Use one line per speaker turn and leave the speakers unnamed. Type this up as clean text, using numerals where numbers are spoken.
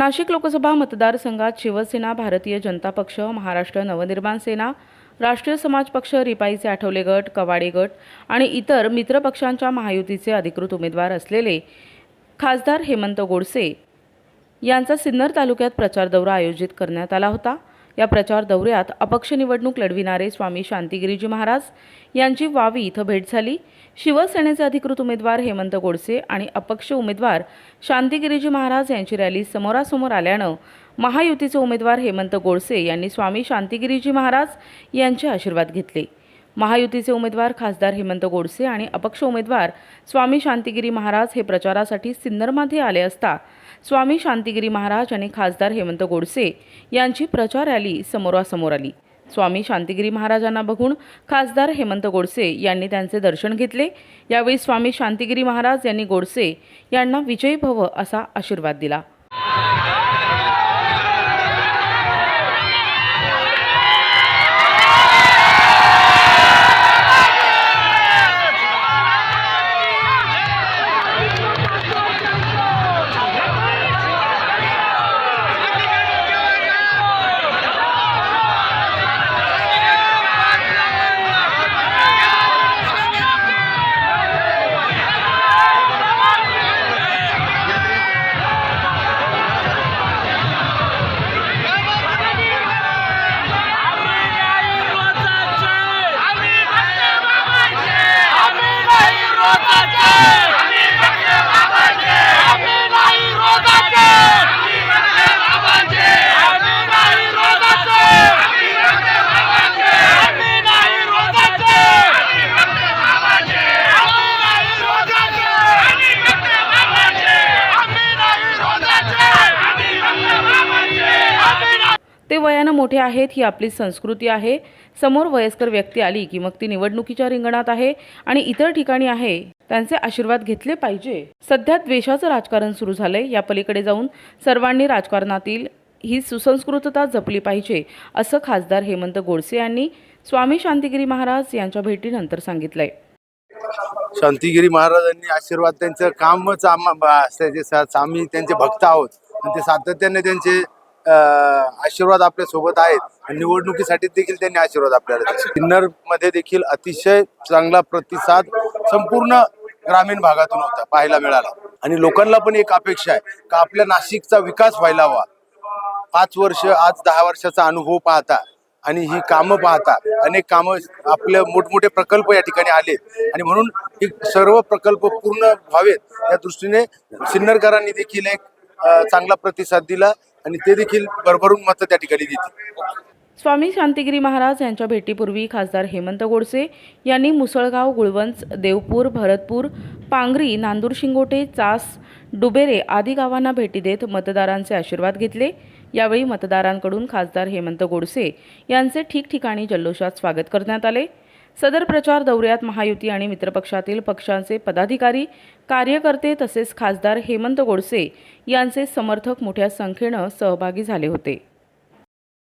नाशिक लोकसभा मतदारसंघात शिवसेना, भारतीय जनता पक्ष, महाराष्ट्र नवनिर्माण सेना, राष्ट्रीय समाज पक्ष, रिपाईचे आठवले गट, कवाडे गट आणि इतर मित्रपक्षांच्या महायुतीचे अधिकृत उमेदवार असलेले खासदार हेमंत गोडसे यांचा सिन्नर तालुक्यात प्रचार दौरा आयोजित करण्यात आला होता। या प्रचार दौऱ्यात अपक्ष निवडणूक लढविणारे स्वामी शांतिगिरीजी महाराज यांची वावी इथं भेट झाली। शिवसेनेचे अधिकृत उमेदवार हेमंत गोडसे आणि अपक्ष उमेदवार शांतिगिरीजी महाराज यांची रॅली समोरासमोर आल्यानं महायुतीचे उमेदवार हेमंत गोडसे यांनी स्वामी शांतिगिरीजी महाराज यांचे आशीर्वाद घेतले। महायुतीचे उमेदवार खासदार हेमंत गोडसे आणि अपक्ष उमेदवार स्वामी शांतिगिरी महाराज हे प्रचारासाठी सिन्नरमध्ये आले असता स्वामी शांतिगिरी महाराज आणि खासदार हेमंत गोडसे यांची प्रचार रॅली समोरासमोर आली। स्वामी शांतिगिरी महाराजांना बघून खासदार हेमंत गोडसे यांनी त्यांचे दर्शन घेतले। यावेळी स्वामी शांतिगिरी महाराज यांनी गोडसे यांना विजयी भव असा आशीर्वाद दिला। ते वयाने मोठे आहेत, ही आपली संस्कृती आहे। समोर वयस्कर व्यक्ती आली की मग ती निवडणुकीच्या रिंगणात आहे आणि इतर ठिकाणी आहे, त्यांचे आशीर्वाद घेतले पाहिजे। सध्या द्वेषाचं राजकारण सुरू झालंय, या पलीकडे जाऊन सर्वांनी राजकारणातील ही सुसंस्कृतता जपली पाहिजे असं खासदार हेमंत गोडसे यांनी स्वामी शांतिगिरी महाराज यांच्या भेटीनंतर सांगितलंय।
शांतिगिरी महाराजांनी आशीर्वाद, त्यांचं कामच आम्ही त्यांचे भक्त आहोत आणि ते सातत्याने त्यांचे आशीर्वाद आपल्या सोबत आहेत। निवडणुकीसाठी देखील त्यांनी आशीर्वाद आपल्याला सिन्नर मध्ये देखील अतिशय चांगला प्रतिसाद संपूर्ण ग्रामीण भागातून होता पाहायला मिळाला आणि लोकांना पण एक अपेक्षा आहे का आपल्या नाशिकचा विकास व्हायला हवा। 5 वर्ष आज 10 वर्षाचा अनुभव पाहता आणि ही कामं पाहता अनेक कामं आपले मोठमोठे प्रकल्प या ठिकाणी आले आणि म्हणून हे सर्व प्रकल्प पूर्ण व्हावेत या दृष्टीने सिन्नरकरांनी देखील एक चांगला प्रतिसाद दिला आणि ते देखील भरभरून मतं त्या ठिकाणी देतील।
स्वामी शांतिगिरी महाराज यांच्या भेटीपूर्वी खासदार हेमंत गोडसे यांनी मुसळगाव, गुळवंच, देवपूर, भरतपूर, पांगरी, नांदूर शिंगोटे, चास, डुबेरे आदी गावांना भेटी देत मतदारांचे आशीर्वाद घेतले। यावेळी मतदारांकडून खासदार हेमंत गोडसे यांचे ठिकठिकाणी जल्लोषात स्वागत करण्यात आले। सदर प्रचार दौऱ्यात महायुती आणि मित्रपक्षातील पक्षांचे पदाधिकारी, कार्यकर्ते तसेच खासदार हेमंत गोडसे यांचे समर्थक मोठ्या संख्येने सहभागी झाले होते।